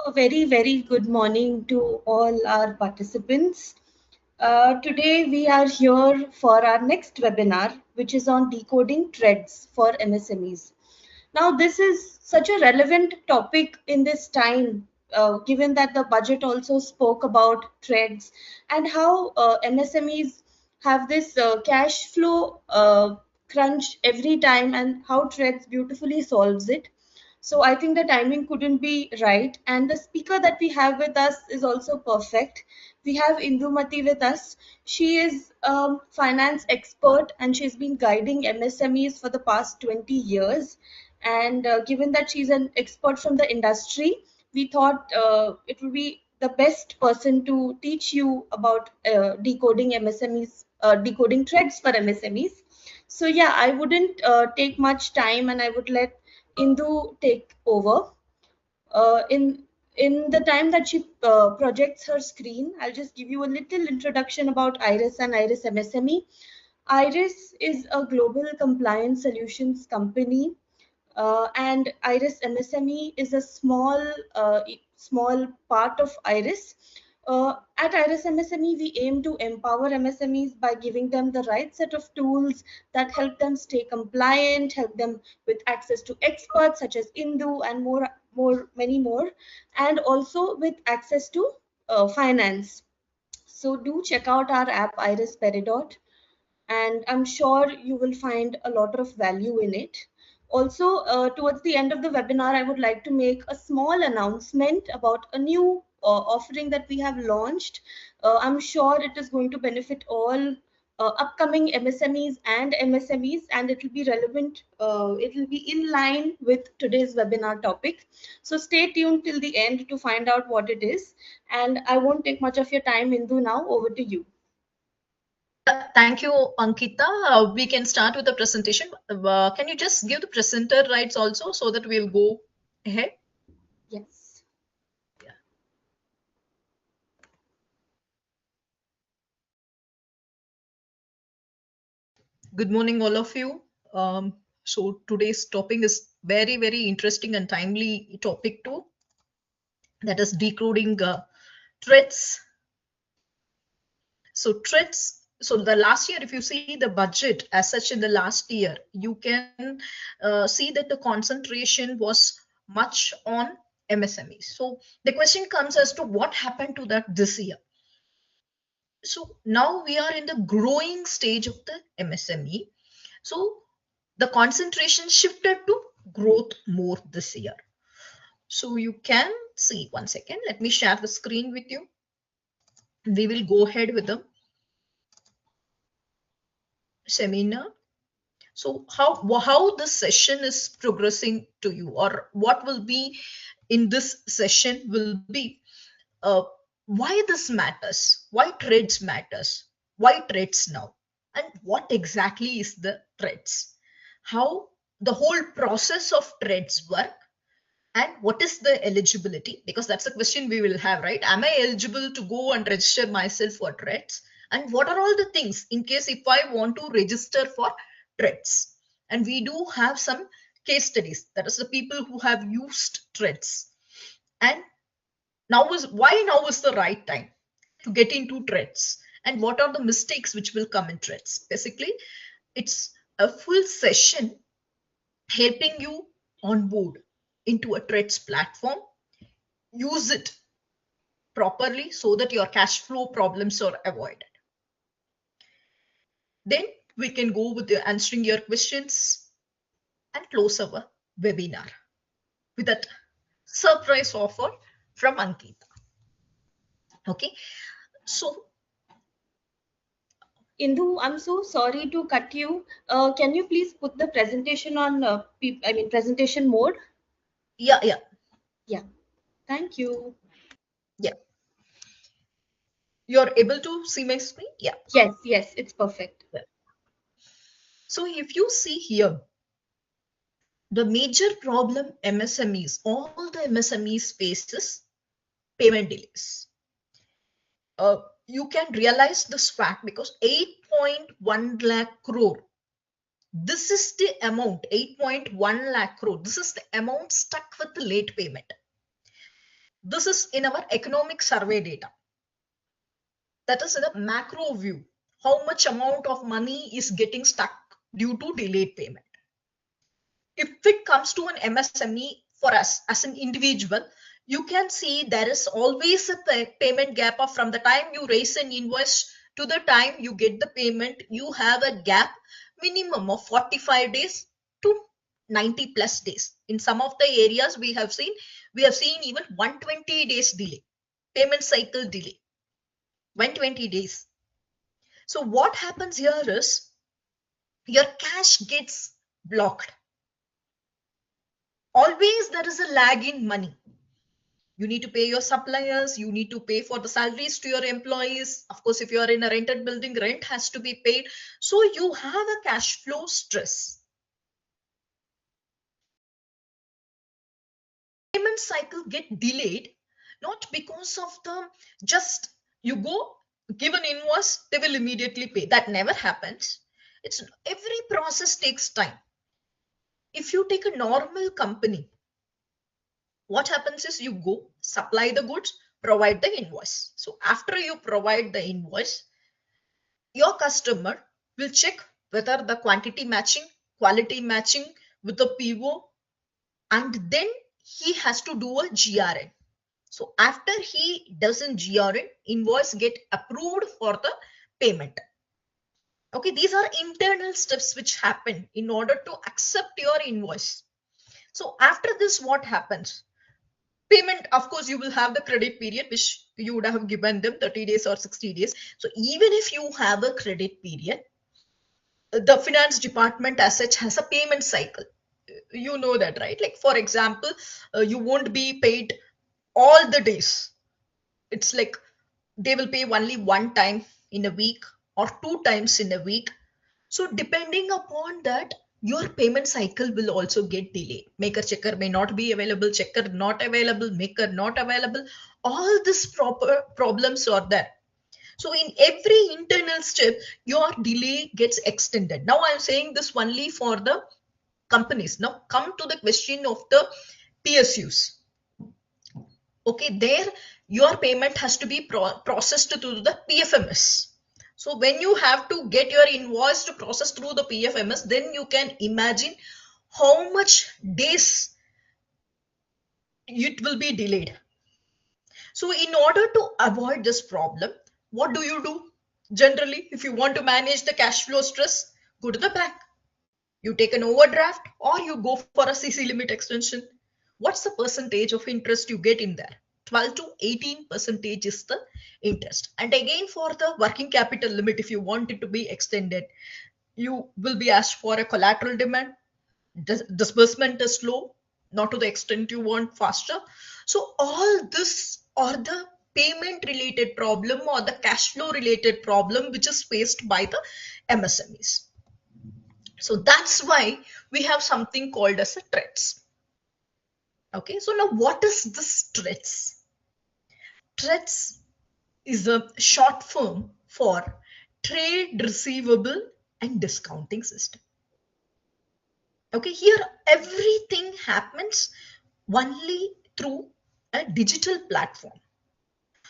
A very, very good morning to all our participants. Today we are here for our next webinar, which is on decoding TReDS for MSMEs. Now, this is such a relevant topic in this time, given that the budget also spoke about TReDS and how MSMEs have this cash flow crunch every time, and how TReDS beautifully solves it. So I think the timing couldn't be right. And the speaker that we have with us is also perfect. We have Indumati with us. She is a finance expert and she's been guiding MSMEs for the past 20 years. And given that she's an expert from the industry, we thought it would be the best person to teach you about decoding MSMEs, decoding TReDS for MSMEs. So yeah, I wouldn't take much time and I would let Indu take over. In the time that she projects her screen, I'll just give you a little introduction about IRIS and IRIS MSME. IRIS is a global compliance solutions company, and IRIS MSME is a small part of IRIS. At IRIS MSME, we aim to empower MSMEs by giving them the right set of tools that help them stay compliant, help them with access to experts such as Indu and many more, and also with access to finance. So do check out our app IRIS Peridot, and I'm sure you will find a lot of value in it. Also, towards the end of the webinar, I would like to make a small announcement about a new offering that we have launched. I'm sure it is going to benefit all upcoming MSMEs and MSMEs, and it will be relevant, it will be in line with today's webinar topic. So stay tuned till the end to find out what it is. And I won't take much of your time, Indu. Now over to you. Thank you, Ankita. We can start with the presentation. Can you just give the presenter rights also so that we'll go ahead? Yes. Yeah. Good morning, all of you. So today's topic is very, very interesting and timely topic too. That is decoding TReDS. So TReDS. So the last year, if you see the budget as such in the last year, you can see that the concentration was much on MSMEs. So the question comes as to what happened to that this year. So now we are in the growing stage of the MSME. So the concentration shifted to growth more this year. So you can see, one second, let me share the screen with you. We will go ahead with the seminar. So how this session is progressing to you, or what will be in this session will be why this matters, why TReDS matters, why TReDS now, and what exactly is the TReDS, how the whole process of TReDS work, and what is the eligibility, because that's a question we will have, right? Am I eligible to go and register myself for TReDS? And what are all the things in case if I want to register for TReDS? And we do have some case studies, that is the people who have used TReDS. And why now is the right time to get into TReDS? And what are the mistakes which will come in TReDS? Basically, it's a full session helping you on board into a TReDS platform, use it properly so that your cash flow problems are avoided. Then we can go with the answering your questions and close our webinar with that surprise offer from Ankita. Okay, so Indu, I'm so sorry to cut you. Can you please put the presentation on, presentation mode? Yeah. Thank you. Yeah. You're able to see my screen? Yeah. Yes, it's perfect. So if you see here, the major problem MSMEs, all the MSMEs faces payment delays. You can realize this fact because 8.1 lakh crore. This is the amount, 8.1 lakh crore. This is the amount stuck with the late payment. This is in our economic survey data. That is in the macro view. How much amount of money is getting stuck due to delayed payment. If it comes to an MSME for us as an individual, you can see there is always a payment gap of from the time you raise an invoice to the time you get the payment, you have a gap minimum of 45 days to 90 plus days. In some of the areas we have seen even 120 days delay, payment cycle delay, 120 days. So what happens here is your cash gets blocked. Always there is a lag in money. You need to pay your suppliers, you need to pay for the salaries to your employees. Of course, if you are in a rented building, rent has to be paid. So you have a cash flow stress. Payment cycle get delayed, not because of the just you go give an invoice, they will immediately pay. That never happens. It's every process takes time. If you take a normal company, what happens is you go supply the goods, provide the invoice. So after you provide the invoice, your customer will check whether the quantity matching, quality matching with the PO, and then he has to do a GRN. So after he does a GRN, invoice get approved for the payment. Okay, these are internal steps which happen in order to accept your invoice. So after this, what happens? Payment, of course, you will have the credit period which you would have given them 30 days or 60 days. So even if you have a credit period, the finance department as such has a payment cycle. You know that, right? Like for example, you won't be paid all the days. It's like they will pay only one time in a week or two times in a week. So depending upon that, your payment cycle will also get delayed. Maker checker may not be available, checker not available, maker not available. All these proper problems are there. So in every internal step, your delay gets extended. Now I'm saying this only for the companies. Now come to the question of the PSUs. Okay, there your payment has to be processed through the PFMS. So when you have to get your invoice to process through the PFMS, then you can imagine how much days it will be delayed. So in order to avoid this problem, what do you do? Generally, if you want to manage the cash flow stress, go to the bank. You take an overdraft or you go for a CC limit extension. What's the percentage of interest you get in there? 12 to 18% is the interest. And again, for the working capital limit, if you want it to be extended, you will be asked for a collateral demand. Disbursement is slow, not to the extent you want faster. So all this are the payment related problem or the cash flow related problem which is faced by the MSMEs. So that's why we have something called as a TReDS. Okay, so now what is this TReDS? TReDS is a short form for Trade Receivable and Discounting System. Okay, here everything happens only through a digital platform.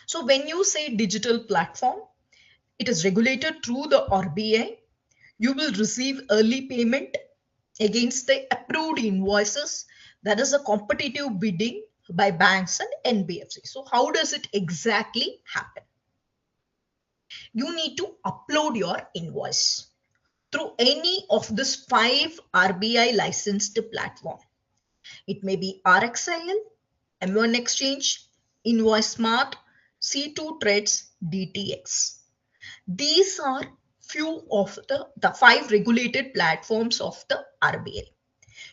So when you say digital platform, it is regulated through the RBI. You will receive early payment against the approved invoices. That is a competitive bidding by banks and NBFC. So how does it exactly happen? You need to upload your invoice through any of these 5 RBI licensed platform. It may be RXIL, M1 Exchange, Invoice Smart, C2 TReDS, DTX. These are few of the 5 regulated platforms of the RBI.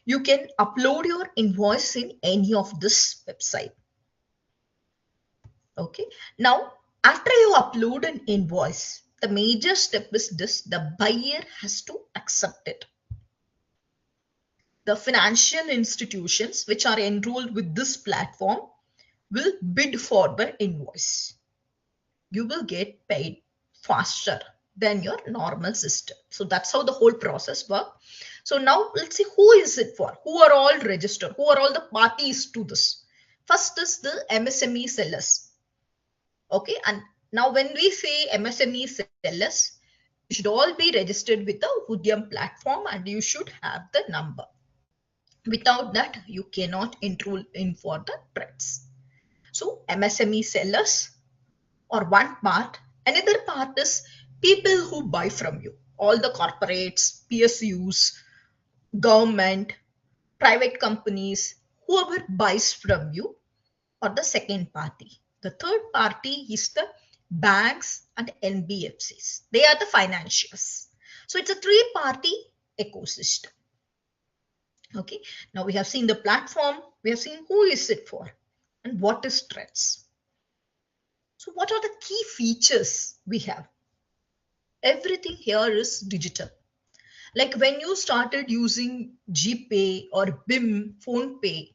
You can upload your invoice in any of this website. Okay. Now, after you upload an invoice, the major step is this: the buyer has to accept it. The financial institutions which are enrolled with this platform will bid for the invoice. You will get paid faster than your normal system. So that's how the whole process works. So now let's see, who is it for? Who are all registered? Who are all the parties to this? First is the MSME sellers. Okay, and now when we say MSME sellers, you should all be registered with the Udyam platform and you should have the number. Without that, you cannot enroll in for the TReDS. So MSME sellers or one part. Another part is people who buy from you. All the corporates, PSUs, government, private companies, whoever buys from you, or the second party. The third party is the banks and NBFCs. They are the financiers. So it's a three-party ecosystem. Okay. Now we have seen the platform. We have seen who is it for and what is TReDS. So what are the key features we have? Everything here is digital. Like when you started using GPay or BIM, PhonePay,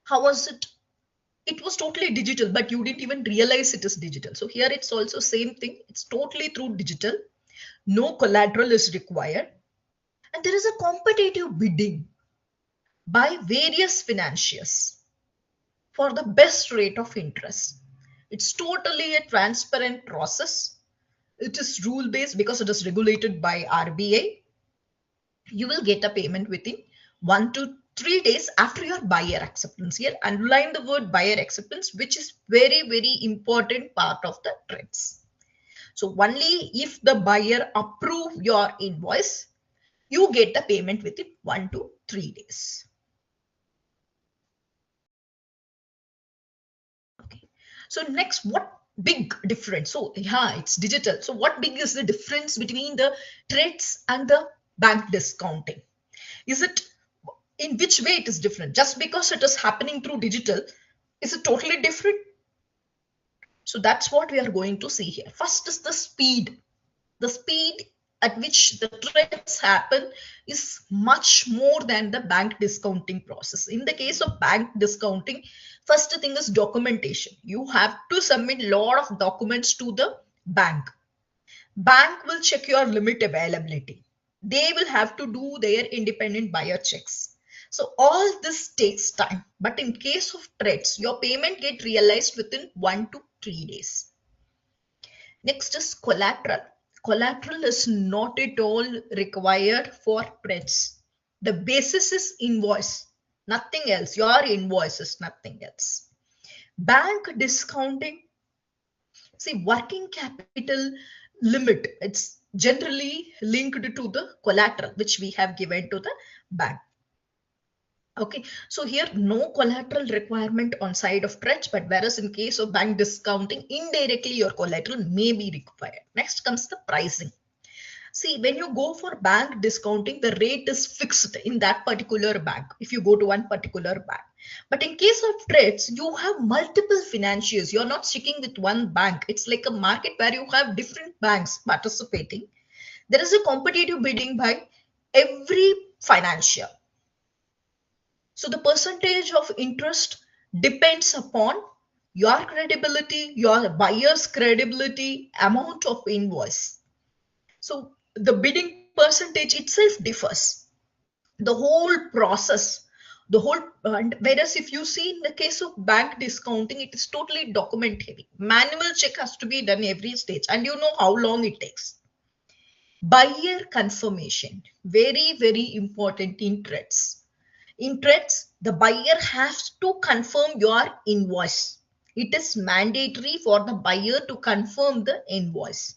how was it? It was totally digital, but you didn't even realize it is digital. So here it's also same thing. It's totally through digital. No collateral is required. And there is a competitive bidding by various financiers for the best rate of interest. It's totally a transparent process. It is rule based because it is regulated by RBI. You will get a payment within 1 to 3 days after your buyer acceptance. Here underline the word buyer acceptance, which is very important part of the TReDS. So only if the buyer approve your invoice, you get the payment within 1 to 3 days. Okay. So next, what big difference? So yeah, it's digital. So what big is the difference between the TReDS and the bank discounting? Is it, in which way it is different? Just because it is happening through digital, is it totally different? So that's what we are going to see here. First is the speed. The speed at which the TReDS happen is much more than the bank discounting process. In the case of bank discounting, first thing is documentation. You have to submit a lot of documents to the bank. Bank will check your limit availability. They will have to do their independent buyer checks. So all this takes time. But in case of TReDS, your payment get realized within 1 to 3 days. Next is collateral. Collateral is not at all required for TReDS. The basis is invoice, nothing else. Your invoice is nothing else. Bank discounting, see, working capital limit, it's generally linked to the collateral which we have given to the bank. Okay, so here no collateral requirement on side of TReDS, but whereas in case of bank discounting, indirectly your collateral may be required. Next comes the pricing. See, when you go for bank discounting, the rate is fixed in that particular bank if you go to one particular bank. But in case of TReDS, you have multiple financiers. You're not sticking with one bank. It's like a market where you have different banks participating. There is a competitive bidding by every financier. So the percentage of interest depends upon your credibility, your buyer's credibility, amount of invoice. So the bidding percentage itself differs. The whole process, the whole, and whereas if you see in the case of bank discounting, it is totally document heavy. Manual check has to be done every stage, and you know how long it takes. Buyer confirmation, very important in TReDS. In TReDS, the buyer has to confirm your invoice. It is mandatory for the buyer to confirm the invoice.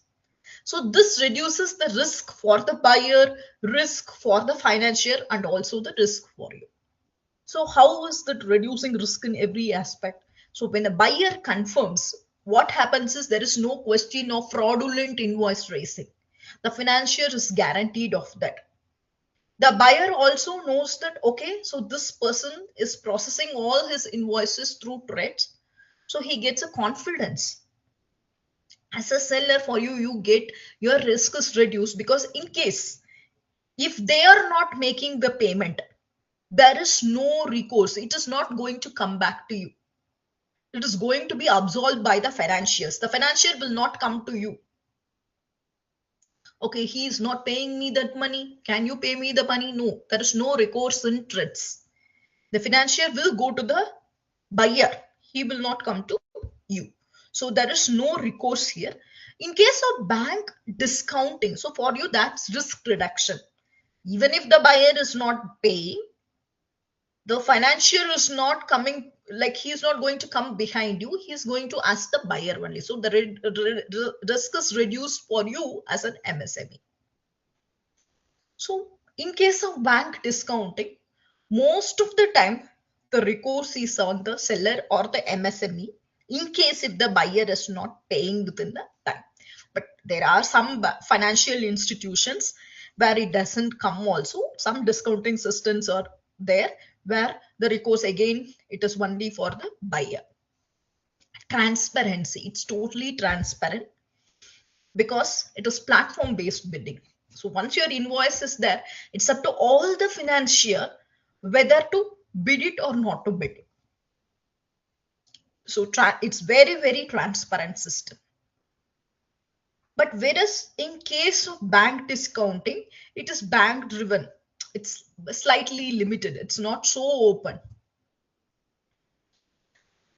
So this reduces the risk for the buyer, risk for the financier, and also the risk for you. So how is that reducing risk in every aspect? So when a buyer confirms, what happens is there is no question of fraudulent invoice raising. The financier is guaranteed of that. The buyer also knows that, okay, so this person is processing all his invoices through TReDS. So he gets a confidence. As a seller, for you, you get your risk is reduced, because in case if they are not making the payment, there is no recourse. It is not going to come back to you. It is going to be absolved by the financiers. The financier will not come to you. Okay, he is not paying me that money. Can you pay me the money? No, there is no recourse in TReDS. The financier will go to the buyer, he will not come to you. So there is no recourse here. In case of bank discounting, so for you that's risk reduction. Even if the buyer is not paying, the financier is not coming, like he is not going to come behind you, he is going to ask the buyer only. So the risk is reduced for you as an MSME. So in case of bank discounting, most of the time the recourse is on the seller or the MSME in case if the buyer is not paying within the time. But there are some financial institutions where it doesn't come also. Some discounting systems are there where the recourse again, it is only for the buyer. Transparency, it's totally transparent because it is platform based bidding. So once your invoice is there, it's up to all the financier whether to bid it or not to bid it. So it's very transparent system. But whereas in case of bank discounting, it is bank driven. It's slightly limited. It's not so open.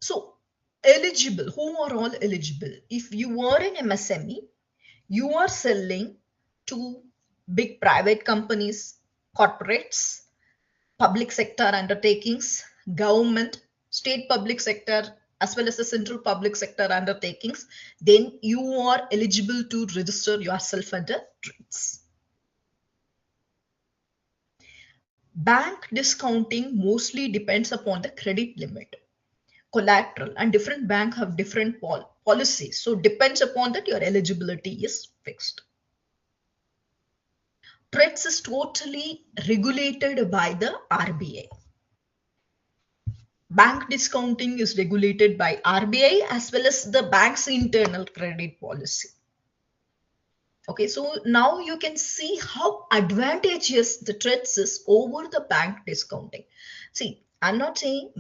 So eligible, who are all eligible? If you are an MSME, you are selling to big private companies, corporates, public sector undertakings, government, state public sector, as well as the central public sector undertakings, then you are eligible to register yourself under TReDS. Bank discounting mostly depends upon the credit limit, collateral, and different banks have different policies. So depends upon that your eligibility is fixed. TReDS is totally regulated by the RBI. Bank discounting is regulated by RBI as well as the bank's internal credit policy. Okay, so now you can see how advantageous the TReDS is over the bank discounting. See, I'm not saying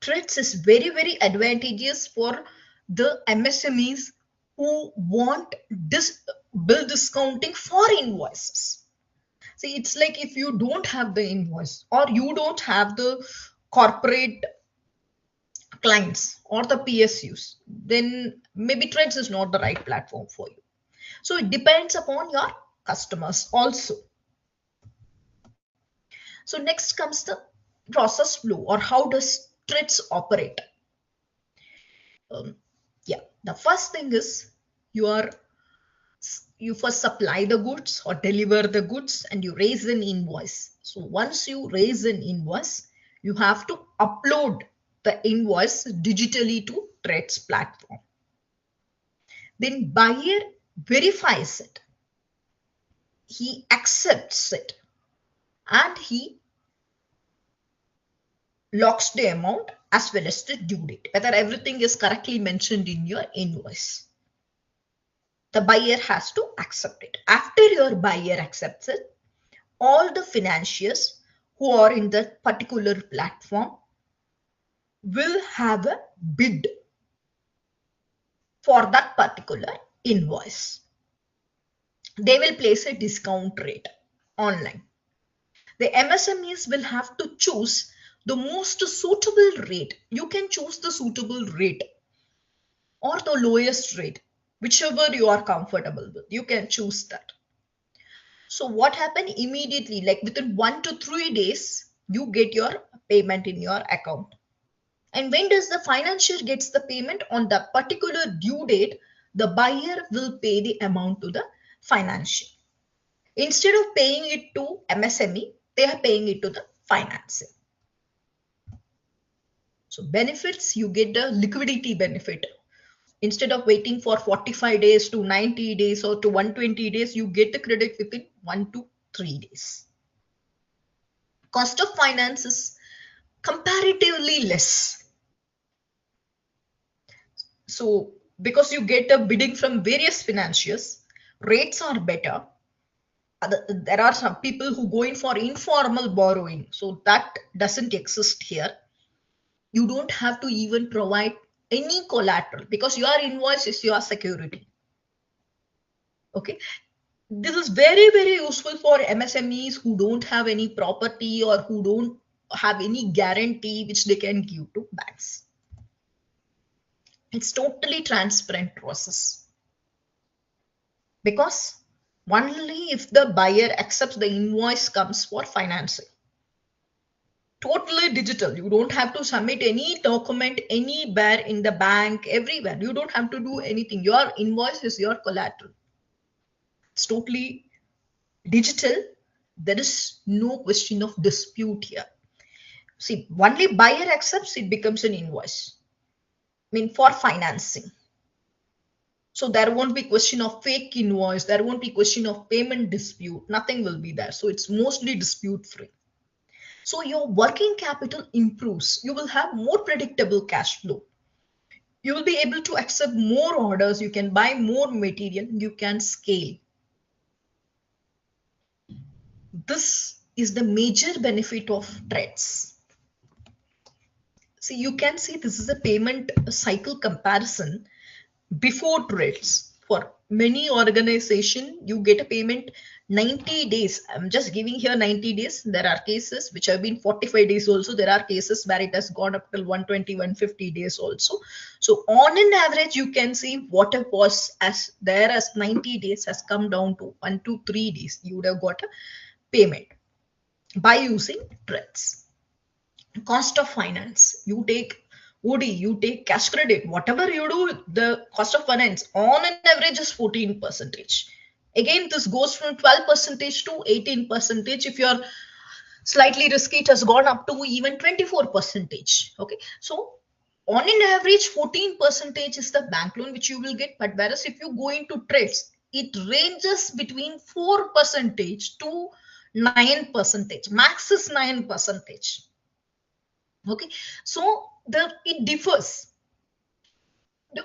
TReDS is very advantageous for the MSMEs who want this bill discounting for invoices. See, it's like if you don't have the invoice or you don't have the corporate clients or the PSUs, then maybe TReDS is not the right platform for you. So it depends upon your customers also. So next comes the process flow, or how does TReDS operate? Yeah, the first thing is you first supply the goods or deliver the goods and you raise an invoice. So once you raise an invoice, you have to upload the invoice digitally to TReDS platform. Then buyer verifies it. He accepts it and he locks the amount as well as the due date, whether everything is correctly mentioned in your invoice. The buyer has to accept it. After your buyer accepts it, all the financiers who are in that particular platform will have a bid for that particular invoice. They will place a discount rate online. The MSMEs will have to choose the most suitable rate. You can choose the suitable rate or the lowest rate, whichever you are comfortable with. You can choose that. So what happened immediately, like within 1 to 3 days, you get your payment in your account. And when does the financier gets the payment? On the particular due date, the buyer will pay the amount to the financier. Instead of paying it to MSME, they are paying it to the financier. So benefits, you get the liquidity benefit. Instead of waiting for 45 days to 90 days or to 120 days, you get the credit within 1 to 3 days. Cost of finance is comparatively less. So because you get a bidding from various financiers, rates are better. There are some people who go in for informal borrowing. So that doesn't exist here. You don't have to even provide any collateral because your invoice is your security. Okay. This is very useful for MSMEs who don't have any property or who don't have any guarantee which they can give to banks. It's totally transparent process, because only if the buyer accepts the invoice comes for financing. Totally digital. You don't have to submit any document anywhere in the bank, everywhere. You don't have to do anything. Your invoice is your collateral. It's totally digital. There is no question of dispute here. See, only buyer accepts, it becomes an invoice. I mean, for financing. So there won't be question of fake invoice. There won't be question of payment dispute. Nothing will be there. So it's mostly dispute free. So your working capital improves. You will have more predictable cash flow. You will be able to accept more orders. You can buy more material. You can scale. This is the major benefit of TReDS. See, you can see this is a payment cycle comparison before TReDS. For many organization, you get a payment 90 days. I'm just giving here 90 days. There are cases which have been 45 days also. There are cases where it has gone up till 120, 150 days also. So on an average, you can see what was as there as 90 days has come down to 1 to 3 days. You would have got a payment by using TReDS. Cost of finance, you take OD, you take cash credit, whatever you do, the cost of finance on an average is 14 percentage. Again, this goes from 12 percentage to 18 percentage. If you're slightly risky, it has gone up to even 24 percentage. Okay, so on an average 14 percentage is the bank loan which you will get. But whereas if you go into TReDS, it ranges between 4 percentage to 9 percentage. Max is 9 percentage. Okay, so it differs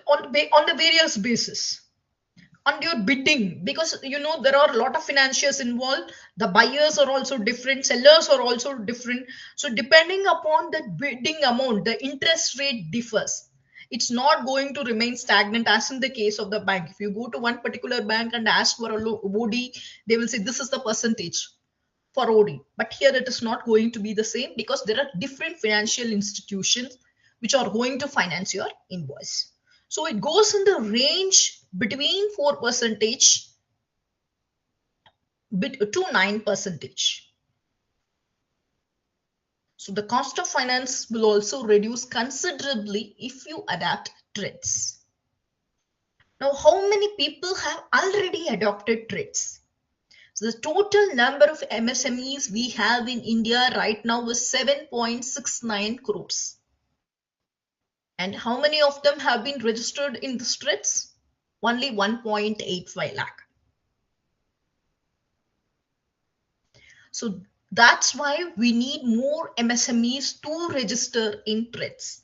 on the various basis on your bidding, because you know there are a lot of financiers involved. The buyers are also different, sellers are also different. So depending upon the bidding amount, the interest rate differs. It's not going to remain stagnant as in the case of the bank. If you go to one particular bank and ask for a OD, they will say this is the percentage for OD. But here it is not going to be the same, because there are different financial institutions which are going to finance your invoice. So it goes in the range between 4 percentage to 9 percentage. So the cost of finance will also reduce considerably if you adapt TReDS. Now, how many people have already adopted TReDS? So the total number of MSMEs we have in India right now is 7.69 crores. And how many of them have been registered in the TReDS? Only 1.85 lakh. So that's why we need more MSMEs to register in TReDS.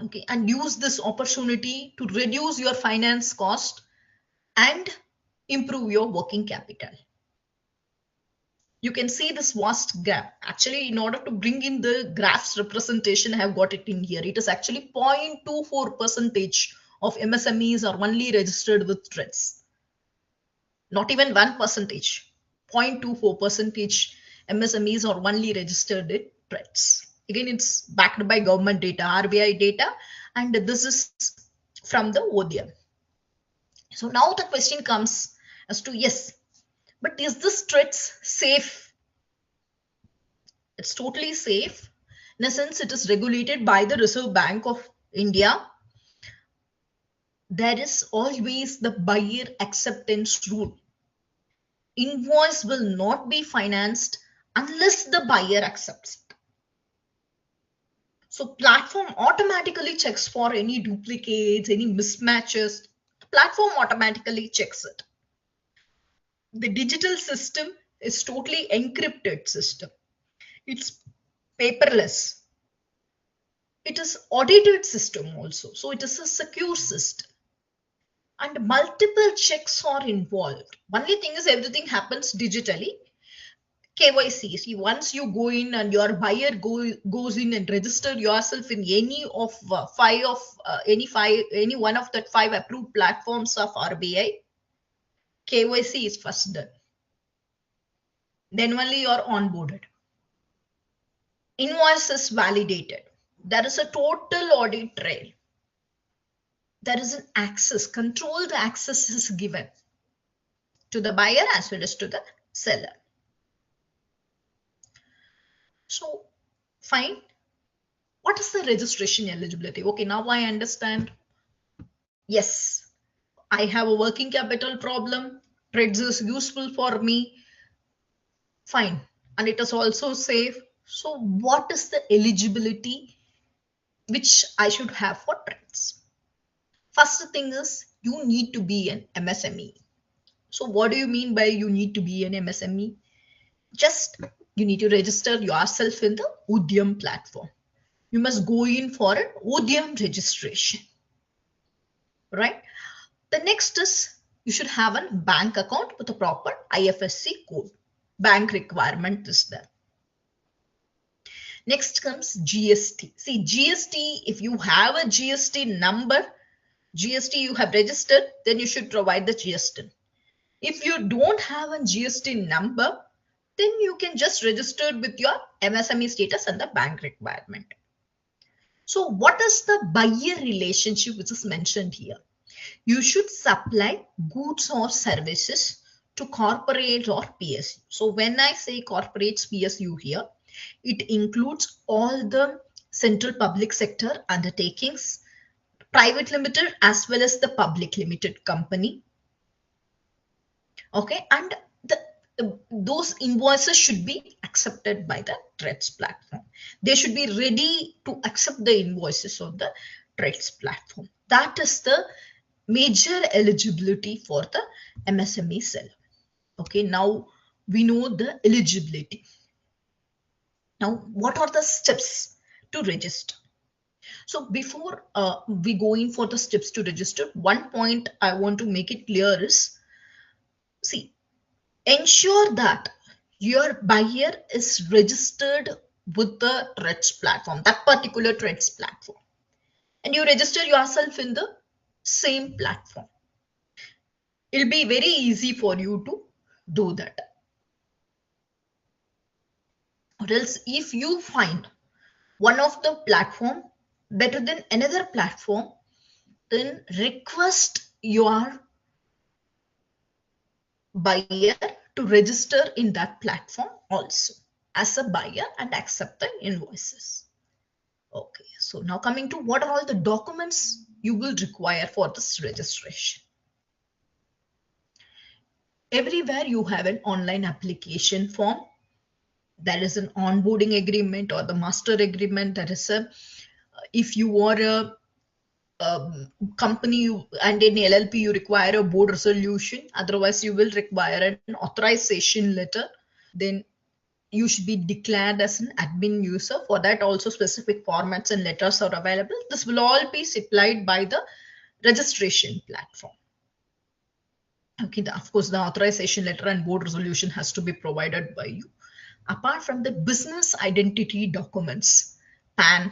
Okay, and use this opportunity to reduce your finance cost and improve your working capital. You can see this vast gap. Actually, in order to bring in the graphs representation, I have got it in here. It is actually 0.24 percentage of MSMEs are only registered with TReDS. Not even 1 percentage. 0.24 percentage MSMEs are only registered in TReDS. Again, it's backed by government data, RBI data, and this is from the ODM. So now the question comes as to, yes, but is this TReDS safe? It's totally safe. In a sense, it is regulated by the Reserve Bank of India. There is always the buyer acceptance rule. Invoice will not be financed unless the buyer accepts it. So platform automatically checks for any duplicates, any mismatches. The platform automatically checks it. The digital system is totally encrypted system. It's paperless. It is audited system also. So it is a secure system. And multiple checks are involved. Only thing is everything happens digitally. KYC. See, once you go in and your buyer goes in and register yourself in any of any one of the 5 approved platforms of RBI, KYC is first done. Then only you're onboarded. Invoice is validated. There is a total audit trail. There is an access, controlled access is given to the buyer as well as to the seller. So, fine. What is the registration eligibility? Okay, now I understand. Yes, I have a working capital problem. TReDS is useful for me. Fine. And it is also safe. So, what is the eligibility which I should have for TReDS? First thing is you need to be an MSME. So, what do you mean by you need to be an MSME? Just you need to register yourself in the Udyam platform. You must go in for an Udyam registration, right? The next is you should have a bank account with a proper IFSC code. Bank requirement is there. Next comes GST. See, GST, if you have a GST number, GST you have registered, then you should provide the GST. If you don't have a GST number, then you can just register with your MSME status and the bank requirement. So what is the buyer relationship which is mentioned here? You should supply goods or services to corporate or PSU. So when I say corporates, PSU here, it includes all the central public sector undertakings, private limited as well as the public limited company. Okay, and those invoices should be accepted by the TReDS platform. They should be ready to accept the invoices on the TReDS platform. That is the major eligibility for the MSME seller. Okay, now we know the eligibility. Now, what are the steps to register? So before we go in for the steps to register, one point I want to make it clear is, see, ensure that your buyer is registered with the TReDS platform, that particular TReDS platform, and you register yourself in the same platform. It'll be very easy for you to do that. Or else if you find one of the platform better than another platform, then request your buyer to register in that platform also as a buyer and accept the invoices. Okay, so now coming to what are all the documents you will require for this registration. Everywhere you have an online application form. There is an onboarding agreement or the master agreement. There is a, if you are a company and in LLP, you require a board resolution. Otherwise, you will require an authorization letter. Then you should be declared as an admin user. For that, also specific formats and letters are available. This will all be supplied by the registration platform. Okay, of course, the authorization letter and board resolution has to be provided by you. Apart from the business identity documents, PAN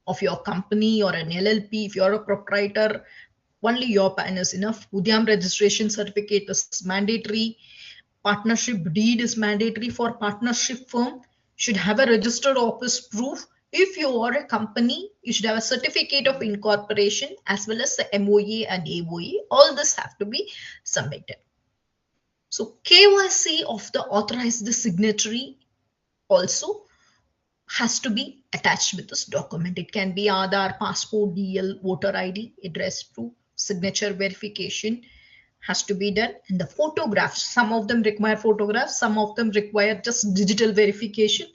of your company or an LLP, if you're a proprietor, only your PAN is enough. Udyam registration certificate is mandatory. Partnership deed is mandatory for partnership firm. Should have a registered office proof. If you are a company, you should have a certificate of incorporation as well as the MOA and AOA. All this have to be submitted. So KYC of the authorized signatory also has to be attached with this document. It can be Aadhaar, passport, DL, voter ID, address proof, signature verification has to be done. And the photographs, some of them require photographs, some of them require just digital verification.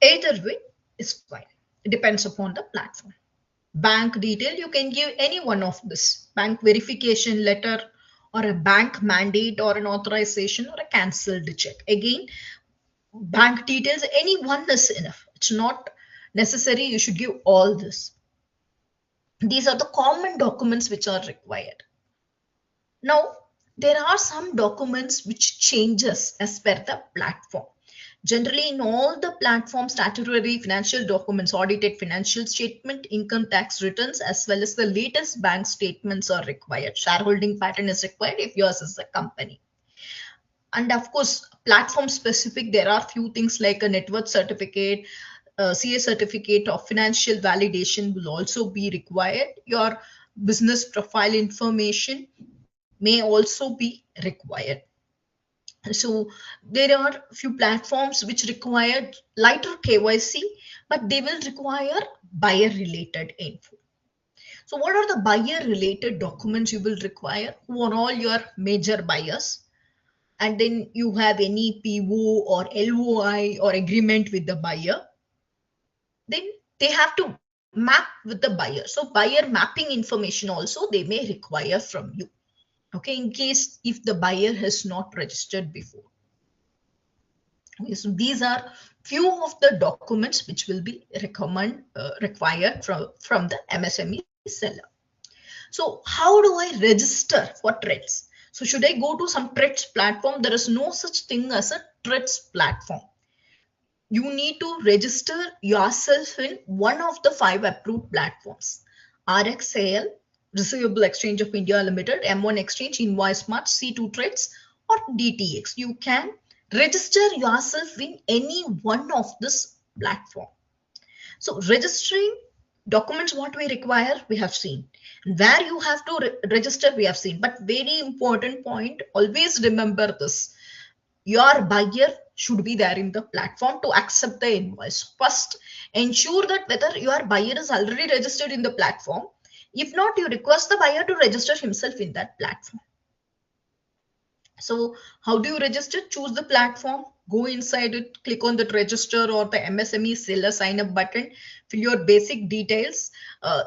Either way is fine. It depends upon the platform. Bank detail, you can give any one of this. Bank verification letter or a bank mandate or an authorization or a cancelled check. Again, bank details, any one is enough. It's not necessary you should give all this. These are the common documents which are required. Now, there are some documents which changes as per the platform. Generally, in all the platforms, statutory financial documents, audited financial statement, income tax returns, as well as the latest bank statements are required. Shareholding pattern is required if yours is a company. And of course, platform specific, there are few things like a net worth certificate, CA certificate of financial validation will also be required. Your business profile information may also be required. So there are few platforms which require lighter KYC, but they will require buyer related info. So what are the buyer related documents you will require? Who are all your major buyers? And then you have any PO or LOI or agreement with the buyer. Then they have to map with the buyer. So buyer mapping information also they may require from you. Okay, in case if the buyer has not registered before. Okay, so these are few of the documents which will be required from the MSME seller. So how do I register for TReDS? So should I go to some TReDS platform? There is no such thing as a TReDS platform. You need to register yourself in one of the 5 approved platforms: RXAL, Receivable Exchange of India Limited, M1 Exchange, InvoiceMart, C2 TReDS, or DTX. You can register yourself in any one of this platform. So registering documents, what we require, we have seen. Where you have to register, we have seen. But very important point, always remember this. Your buyer should be there in the platform to accept the invoice. First, ensure that whether your buyer is already registered in the platform. If not, you request the buyer to register himself in that platform. So how do you register? Choose the platform, go inside it, click on that register or the MSME seller sign up button, fill your basic details.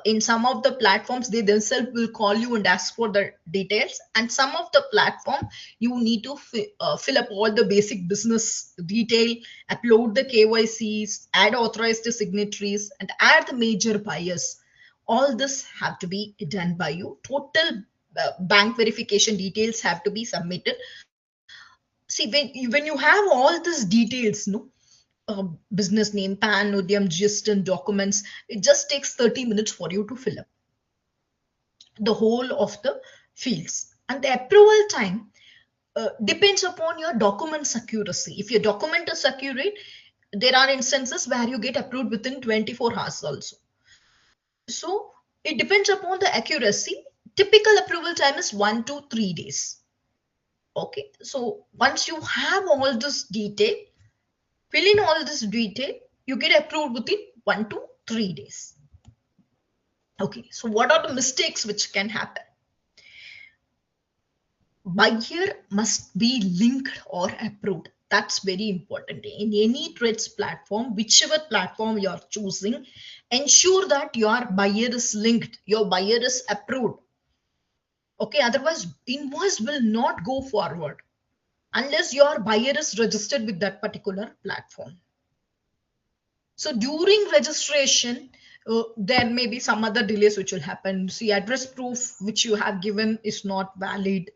In some of the platforms, they themselves will call you and ask for the details. And some of the platform, you need to fill up all the basic business detail, upload the KYCs, add authorized signatories, and add the major buyers. All this have to be done by you. Total bank verification details have to be submitted. See, when you have all these details, no, business name, PAN, Udyam, GST, and documents, it just takes 30 minutes for you to fill up the whole of the fields. And the approval time depends upon your document's accuracy. If your document is accurate, there are instances where you get approved within 24 hours also. So it depends upon the accuracy. Typical approval time is 1 to 3 days. Okay, so once you have all this detail, fill in all this detail, you get approved within 1 to 3 days. Okay, so what are the mistakes which can happen? Buyer must be linked or approved. That's very important. In any TReDS platform, whichever platform you are choosing, ensure that your buyer is linked, your buyer is approved. Okay, otherwise invoice will not go forward unless your buyer is registered with that particular platform. So during registration, there may be some other delays which will happen. See, address proof which you have given is not valid.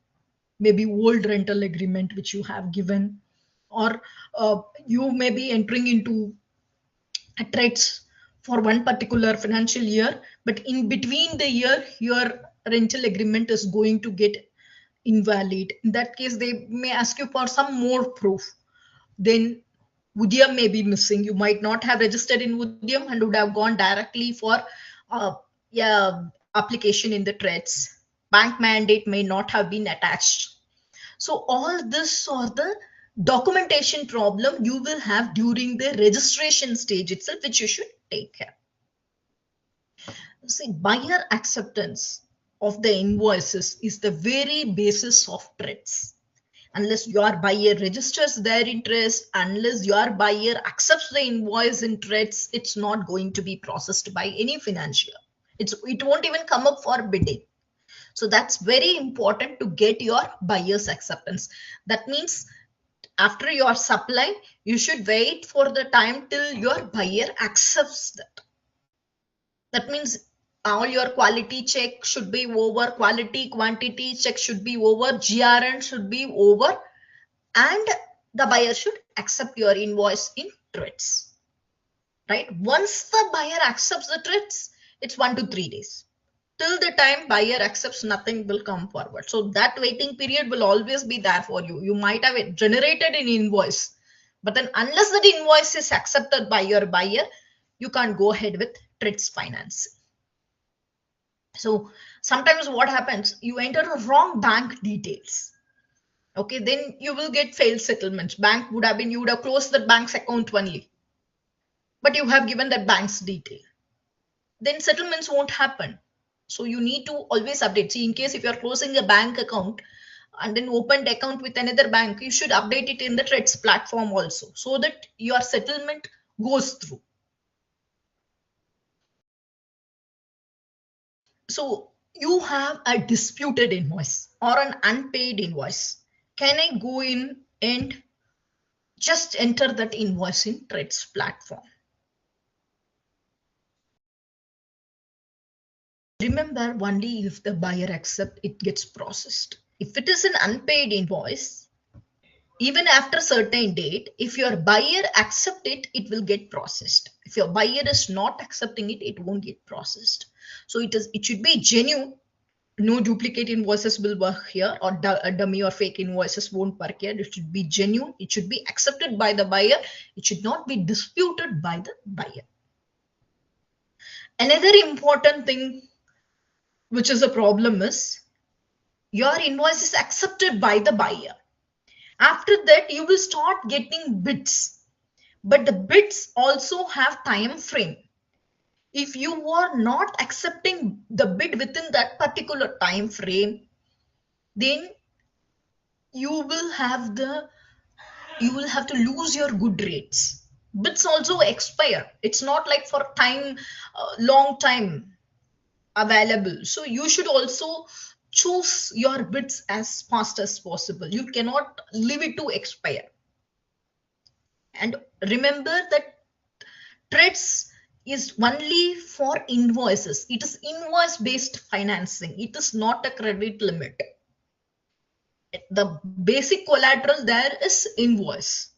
Maybe old rental agreement which you have given, or you may be entering into a TReDS for one particular financial year, but in between the year, your rental agreement is going to get invalid. In that case, they may ask you for some more proof. Then Udyam may be missing. You might not have registered in Udyam and would have gone directly for yeah, application in the TReDS. Bank mandate may not have been attached. So all this or the documentation problem you will have during the registration stage itself, which you should take care. See, buyer acceptance of the invoices is the very basis of TReDS. Unless your buyer registers their interest, unless your buyer accepts the invoice in TReDS, it's not going to be processed by any financier. It won't even come up for bidding. So that's very important to get your buyer's acceptance. That means after your supply, you should wait for the time till your buyer accepts that. That means all your quality check should be over, quality quantity check should be over, GRN should be over, and the buyer should accept your invoice in TReDS. Right? Once the buyer accepts the TReDS, it's 1 to 3 days. Till the time buyer accepts, nothing will come forward. So that waiting period will always be there for you. You might have generated an invoice, but then unless that invoice is accepted by your buyer, you can't go ahead with TReDS financing. So sometimes what happens, you enter wrong bank details. Okay, then you will get failed settlements. Bank would have been, you would have closed the bank's account only, but you have given that bank's detail. Then settlements won't happen. So you need to always update. See, in case if you are closing a bank account and then opened account with another bank, you should update it in the TReDS platform also, so that your settlement goes through. So you have a disputed invoice or an unpaid invoice. Can I go in and just enter that invoice in TReDS platform? Remember, only if the buyer accepts, it gets processed. If it is an unpaid invoice, even after certain date, if your buyer accept it, it will get processed. If your buyer is not accepting it, it won't get processed. So it should be genuine. No duplicate invoices will work here, or dummy or fake invoices won't work here. It should be genuine. It should be accepted by the buyer. It should not be disputed by the buyer. Another important thing which is a problem is your invoice is accepted by the buyer. After that, you will start getting bids, but the bids also have time frame. If you are not accepting the bid within that particular time frame, then you will have to lose your good rates. Bids also expire. It's not like for time, long time available. So you should also choose your bids as fast as possible. You cannot leave it to expire. And remember that TReDS is only for invoices. It is invoice based financing. It is not a credit limit. The basic collateral there is invoice.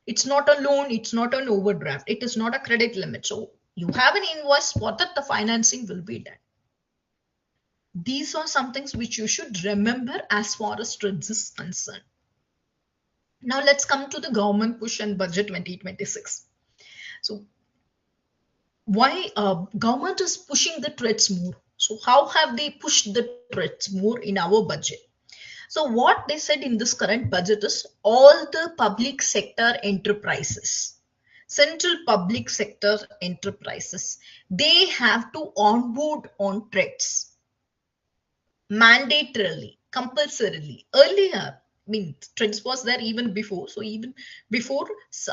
It's not a loan, it's not an overdraft, it is not a credit limit. So you have an invoice, for that the financing will be done. These are some things which you should remember as far as TReDS is concerned. Now let's come to the government push and budget 2026. So why government is pushing the TReDS more? So how have they pushed the TReDS more in our budget? So what they said in this current budget is all the public sector enterprises, central public sector enterprises, they have to onboard on TReDS mandatorily, compulsorily. Earlier, I mean, TReDS was there even before. So even before,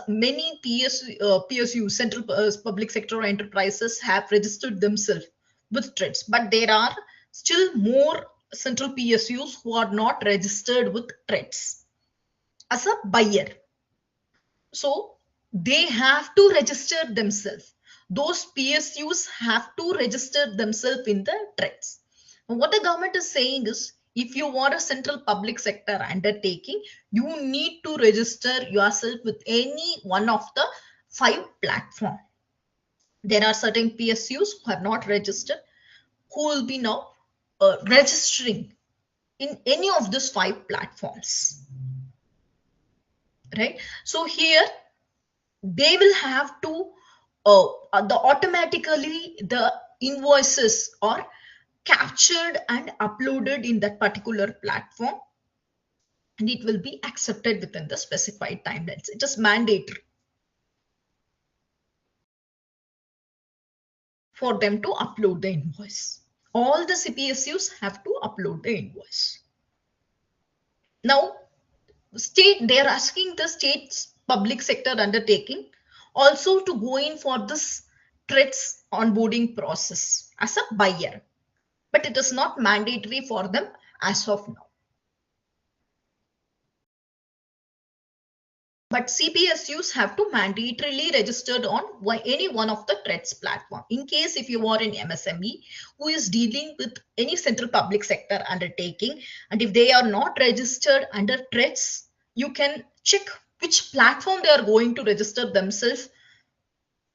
many PSU, central public sector enterprises have registered themselves with TReDS, but there are still more central PSUs who are not registered with TReDS as a buyer. So they have to register themselves. Those PSUs have to register themselves in the TReDS. What the government is saying is, if you want a central public sector undertaking, you need to register yourself with any one of the 5 platforms. There are certain PSUs who have not registered, who will be now registering in any of these 5 platforms. Right? So here they will have to automatically the invoices are captured and uploaded in that particular platform, and it will be accepted within the specified timelines. It is mandatory for them to upload the invoice. All the CPSUs have to upload the invoice. Now, they are asking the state's public sector undertaking also to go in for this TReDS onboarding process as a buyer, but it is not mandatory for them as of now. But CPSUs have to mandatorily registered on any one of the TReDS platform. In case if you are an MSME who is dealing with any central public sector undertaking, and if they are not registered under TReDS, you can check which platform they are going to register themselves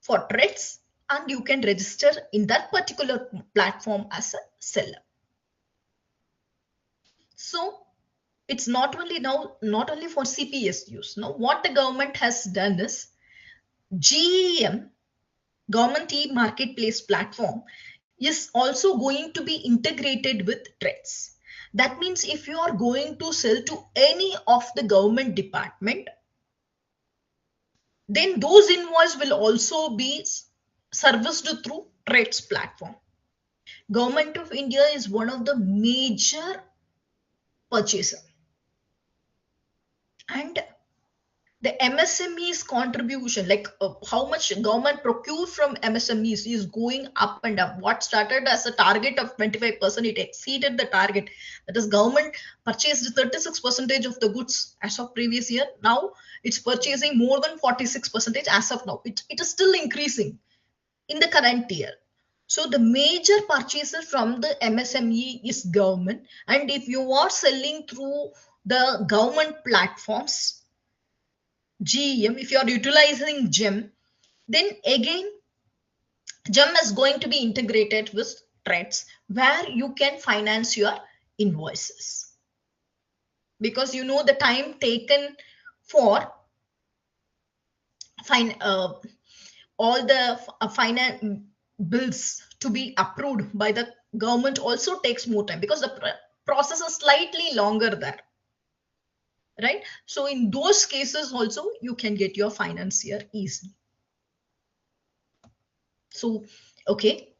for TReDS, and you can register in that particular platform as a seller. So it's not only for CPSUs. Now what the government has done is GEM government e-marketplace platform is also going to be integrated with TReDS. That means if you are going to sell to any of the government department, then those invoices will also be serviced through TReDS platform. Government of India is one of the major purchaser, and the MSME's contribution, like how much government procure from MSMEs, is going up and up. What started as a target of 25%, it exceeded the target. That is, government purchased 36% of the goods as of previous year. Now it's purchasing more than 46% as of now. It is still increasing in the current year. So the major purchaser from the MSME is government. And if you are selling through the government platforms, GEM, if you are utilizing GEM, then again, GEM is going to be integrated with TReDS, where you can finance your invoices. Because you know the time taken for all the finance bills to be approved by the government also takes more time, because the process is slightly longer there, right? So in those cases also you can get your financier easily. So okay,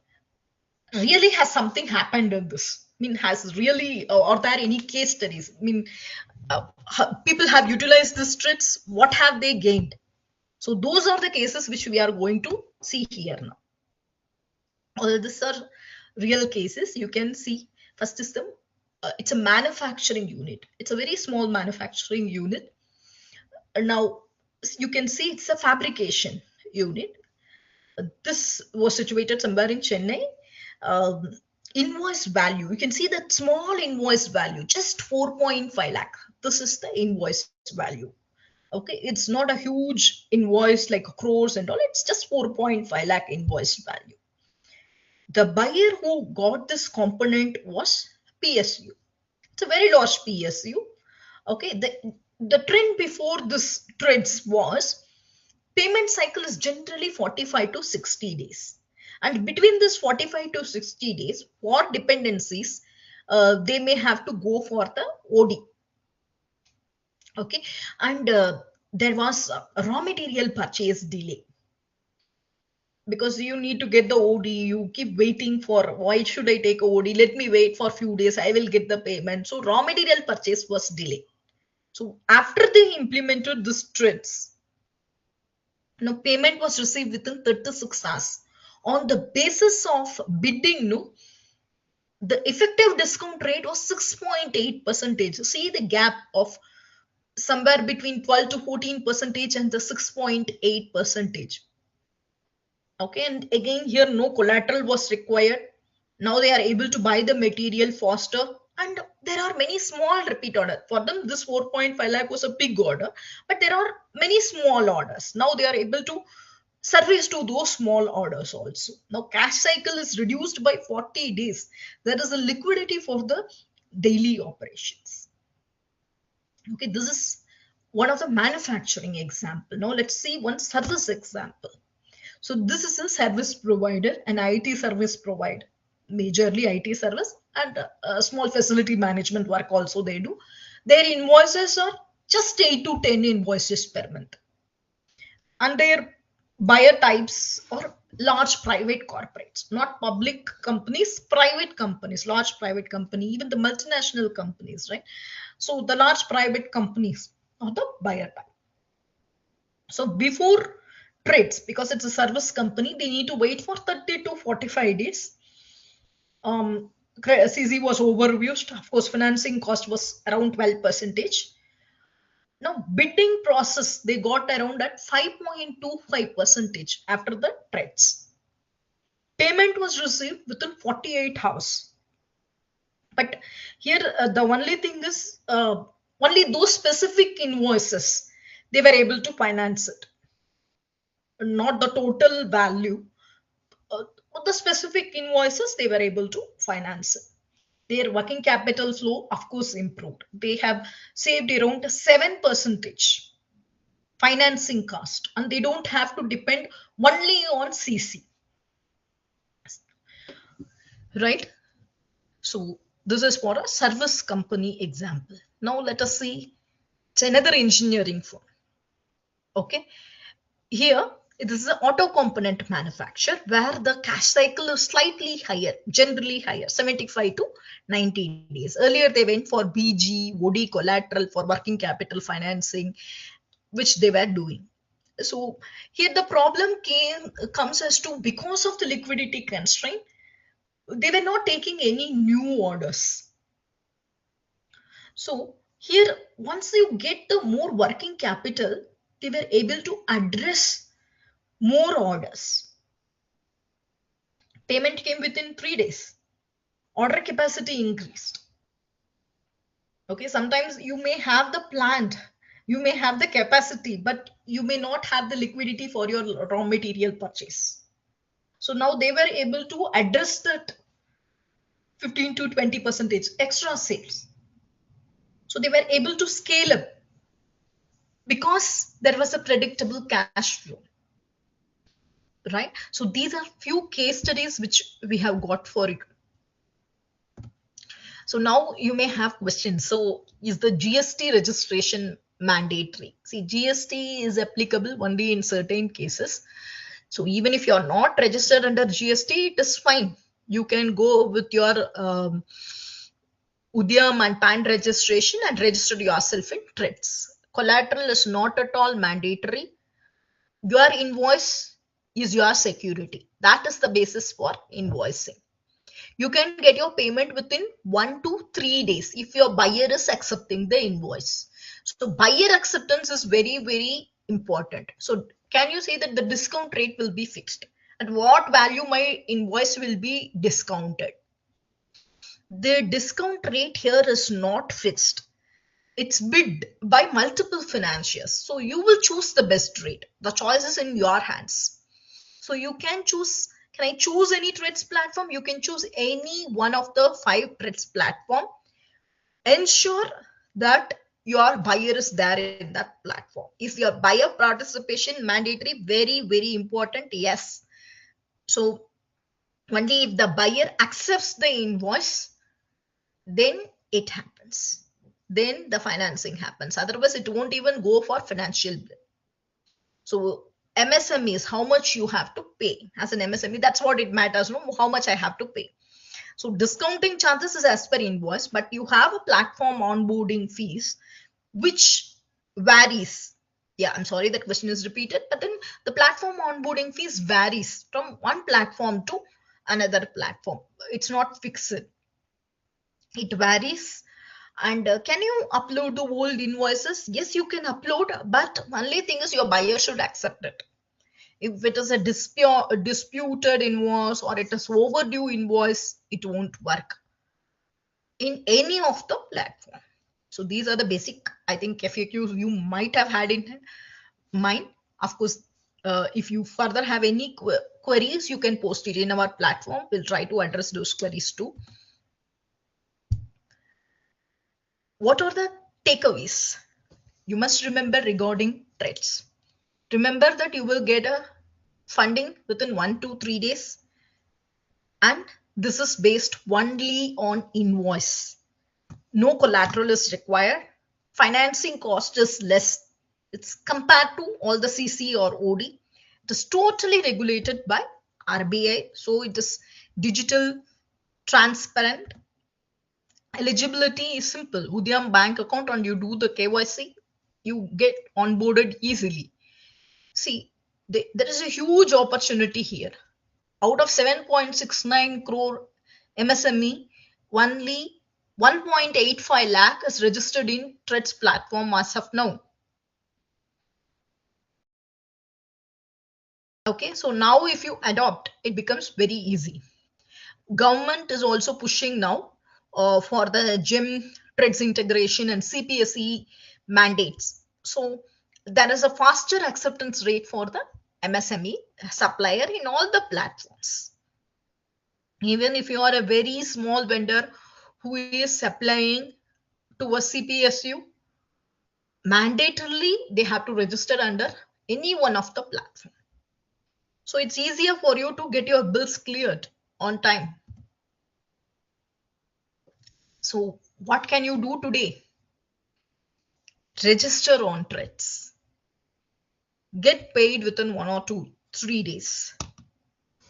really has something happened in this? I mean, has really, or are there any case studies? I mean, people have utilized this TReDS. What have they gained? So those are the cases which we are going to see here now. All these are real cases. You can see first is it's a manufacturing unit. It's a very small manufacturing unit. Now you can see it's a fabrication unit. This was situated somewhere in Chennai. Um, Invoice value, you can see that small invoice value, just 4.5 lakh. This is the invoice value. Okay, it's not a huge invoice like crores and all, it's just 4.5 lakh invoice value. The buyer who got this component was PSU. It's a very large PSU. Okay, the trend before this TReDS was payment cycle is generally 45 to 60 days. And between this 45 to 60 days, for dependencies, they may have to go for the OD. Okay, and there was a raw material purchase delay, because you need to get the OD. You keep waiting for, why should I take OD? Let me wait for a few days. I will get the payment. So raw material purchase was delayed. So after they implemented this TReDS, no payment was received within 36 hours. On the basis of bidding, no, the effective discount rate was 6.8 percentage. See the gap of somewhere between 12 to 14 percentage and the 6.8 percentage. Okay, and again here no collateral was required. Now they are able to buy the material faster, and there are many small repeat orders. For them, this 4.5 lakh was a big order, but there are many small orders. Now they are able to service to those small orders also. Now cash cycle is reduced by 40 days. There is a liquidity for the daily operations. Okay, this is one of the manufacturing example. Now let's see one service example. So this is a service provider, an IT service provider, majorly IT service, and a small facility management work also they do. Their invoices are just 8 to 10 invoices per month. And their buyer types are large private corporates, not public companies, private companies, large private company, even the multinational companies, right? So the large private companies are the buyer type. So before TReDS, because it's a service company, they need to wait for 30 to 45 days. CZ was overused. Of course, financing cost was around 12 percentage. Now, bidding process, they got around at 5.25 percentage after the TReDS. Payment was received within 48 hours. But here, the only thing is, only those specific invoices, they were able to finance it, not the total value. The specific invoices they were able to finance it. Their working capital flow, of course, improved. They have saved around 7 percentage financing cost, and they don't have to depend only on CC, right? So this is for a service company example. Now let us see another engineering firm. Okay, here it is an auto component manufacturer where the cash cycle is slightly higher, generally higher, 75 to 90 days. Earlier they went for BG, OD collateral for working capital financing, which they were doing. So here the problem comes as to, because of the liquidity constraint, they were not taking any new orders. So here, once you get the more working capital, they were able to address more orders. Payment came within 3 days. Order capacity increased. Okay, sometimes you may have the plant, you may have the capacity, but you may not have the liquidity for your raw material purchase. So now they were able to address that 15 to 20% extra sales. So they were able to scale up because there was a predictable cash flow, right? So these are few case studies which we have got for it. So now you may have questions. So is the GST registration mandatory? See, GST is applicable only in certain cases. So even if you're not registered under GST, it is fine. You can go with your Udyam and PAN registration and register yourself in TReDS. Collateral is not at all mandatory. Your invoice is your security. That is the basis for invoicing. You can get your payment within 1 to 3 days if your buyer is accepting the invoice. So buyer acceptance is very, very important. So can you say that the discount rate will be fixed? At what value my invoice will be discounted? The discount rate here is not fixed. It's bid by multiple financiers. So you will choose the best rate. The choice is in your hands. So you can choose, can I choose any TReDS platform? You can choose any one of the 5 TReDS platform. Ensure that your buyer is there in that platform. Is your buyer participation mandatory? Very, very important. Yes. So only if the buyer accepts the invoice, then it happens. Then the financing happens. Otherwise, it won't even go for financial bill. So MSME is how much you have to pay. As an MSME, that's what it matters, no? How much I have to pay. So discounting charges is as per invoice, but you have a platform onboarding fees, which varies. Yeah, I'm sorry that question is repeated, but then the platform onboarding fees varies from one platform to another platform. It's not fixed. It varies. And can you upload the old invoices? Yes, you can upload, but only thing is your buyer should accept it. If it is a disputed invoice or it is overdue invoice, it won't work in any of the platform. So these are the basic, I think, FAQs you might have had in mind. Of course, if you further have any queries, you can post it in our platform. We'll try to address those queries too. What are the takeaways you must remember regarding TReDS? Remember that you will get a funding within 1 to 3 days, and this is based only on invoice. No collateral is required. Financing cost is less. It's compared to all the CC or OD. It is totally regulated by RBI. So it is digital, transparent. Eligibility is simple. Udyam bank account and you do the KYC, you get onboarded easily. See, there is a huge opportunity here. Out of 7.69 crore MSME, only 1.85 lakh is registered in TReDS platform as of now. Okay, so now if you adopt, it becomes very easy. Government is also pushing now for the GEM TReDS integration and CPSE mandates. So there is a faster acceptance rate for the MSME supplier in all the platforms. Even if you are a very small vendor who is supplying to a CPSU, mandatorily they have to register under any one of the platform. So it's easier for you to get your bills cleared on time. So what can you do today? Register on TReDS. Get paid within 1 or 2, 3 days.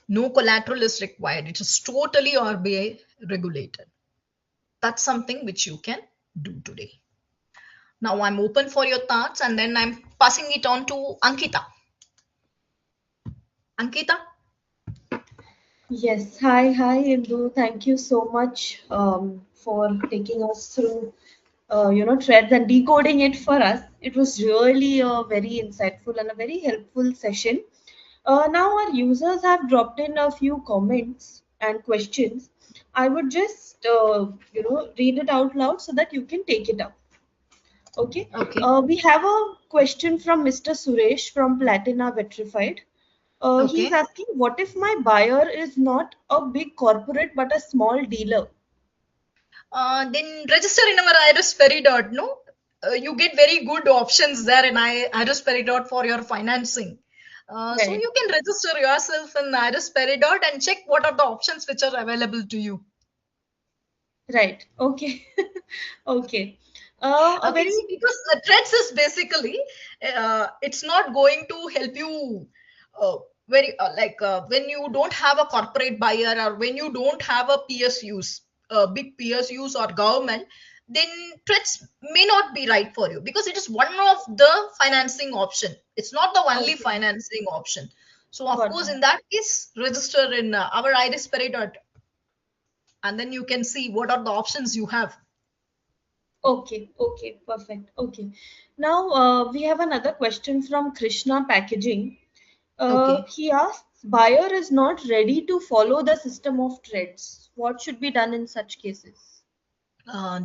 No collateral is required. It is totally RBI regulated. That's something which you can do today. Now I'm open for your thoughts and then I'm passing it on to Ankita. Ankita? Yes, hi, Indu. Thank you so much for taking us through, threads and decoding it for us. It was really a very insightful and a very helpful session. Now our users have dropped in a few comments and questions. I would just, read it out loud so that you can take it up. Okay. Okay. We have a question from Mr. Suresh from Platina Vitrified. He's Okay. asking, what if my buyer is not a big corporate but a small dealer? Then register in our Iris Peridot, no? You get very good options there in Iris Peridot for your financing. So Right, you can register yourself in Iris Peridot and check what are the options which are available to you. right. Okay. Okay. A Okay, very so because threats is basically it's not going to help you uh, very when you don't have a corporate buyer or when you don't have a PSUs, big PSUs or government, then threats may not be right for you because it is one of the financing option. It's not the only okay. financing option. So of Got course, that. in that case, register in our Iris Peridot, and then you can see what are the options you have. Okay, okay, perfect. Okay. Now we have another question from Krishna Packaging. Okay. He asks, buyer is not ready to follow the system of trades. What should be done in such cases?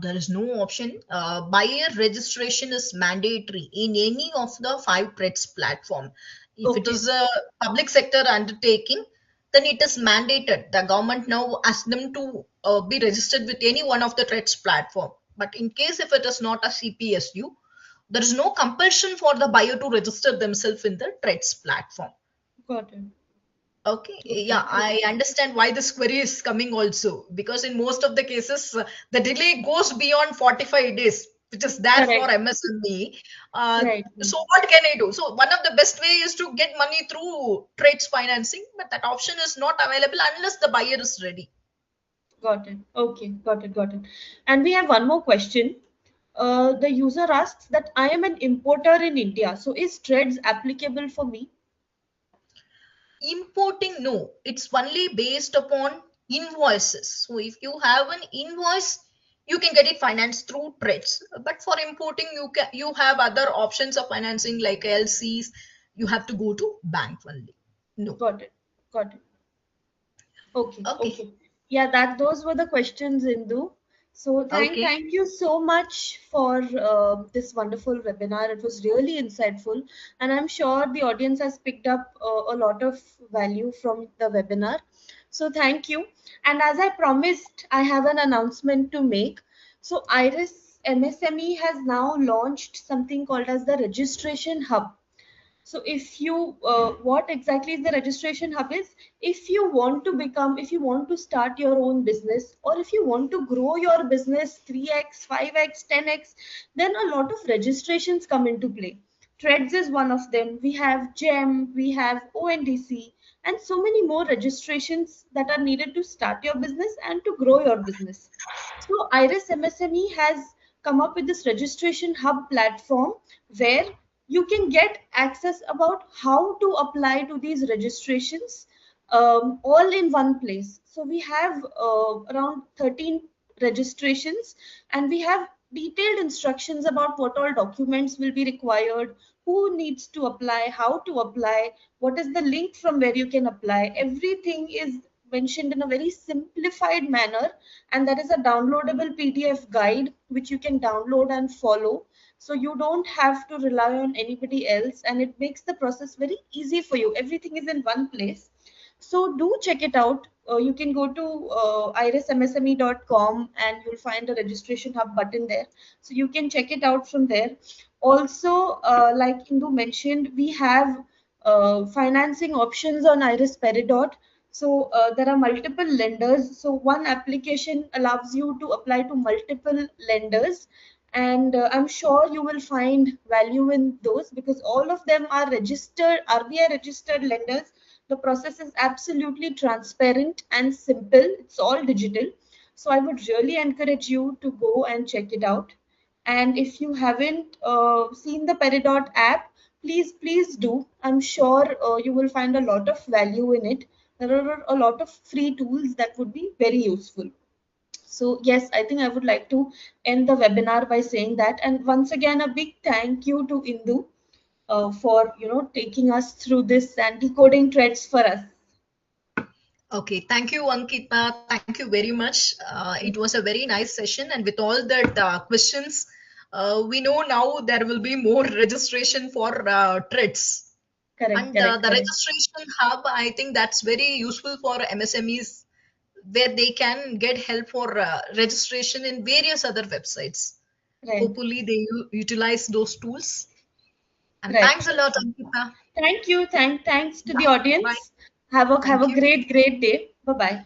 There is no option. Buyer registration is mandatory in any of the five TReDS platform. If it Okay, is a public sector undertaking, then it is mandated. The government now asks them to be registered with any one of the TReDS platform. But in case if it is not a CPSU, there is no compulsion for the buyer to register themselves in the TReDS platform. got it. Okay, yeah, Okay, I okay, understand why this query is coming also because in most of the cases, the delay goes beyond 45 days, which is there for correct. MSME. Right, right. So, what can I do? So, one of the best way is to get money through trades financing, but that option is not available unless the buyer is ready. Got it. Okay, got it, got it. And we have one more question. The user asks that I am an importer in India. So is TReDS applicable for me? Importing, no, it's only based upon invoices. So if you have an invoice, you can get it financed through TReDS. But for importing, you have other options of financing like LCs. You have to go to bank only. No. Got it. Got it. Okay, Okay. okay. Yeah, that those were the questions, Indu. So Okay. thank you so much for this wonderful webinar. It was really insightful, and I'm sure the audience has picked up a lot of value from the webinar. So thank you. And as I promised, I have an announcement to make. So Iris MSME has now launched something called as the Registration Hub. So if you, what exactly is the registration hub is, if you want to become, if you want to start your own business, or if you want to grow your business 3x, 5x, 10x, then a lot of registrations come into play. TReDS is one of them. We have GEM, we have ONDC, and so many more registrations that are needed to start your business and to grow your business. So Iris MSME has come up with this registration hub platform where you can get access about how to apply to these registrations all in one place. So we have around 13 registrations, and we have detailed instructions about what all documents will be required, who needs to apply, how to apply, what is the link from where you can apply. Everything is mentioned in a very simplified manner, and that is a downloadable PDF guide which you can download and follow, so you don't have to rely on anybody else, and it makes the process very easy for you. Everything is in one place. So do check it out. You can go to irismsme.com and you'll find a registration hub button there. So you can check it out from there. Also, like Indu mentioned, we have financing options on Iris Peridot. So there are multiple lenders. So one application allows you to apply to multiple lenders, and I'm sure you will find value in those because all of them are registered, RBI registered lenders. The process is absolutely transparent and simple. It's all digital. So I would really encourage you to go and check it out. And if you haven't seen the Peridot app, please do. I'm sure you will find a lot of value in it. There are a lot of free tools that would be very useful. So yes, I think I would like to end the webinar by saying that. And once again, a big thank you to Indu for taking us through this and decoding TReDS for us. Okay, thank you, Ankita. Thank you very much. It was a very nice session, and with all that questions, we know now there will be more registration for TReDS. Correct, And correct, the correct. registration hub, I think that's very useful for MSMEs, where they can get help for registration in various other websites. Right, Hopefully, they utilize those tools. And right. thanks a lot, Ankita. Thank you. Thanks to the Yeah, bye. audience. Have a Thank you. great day. Bye bye.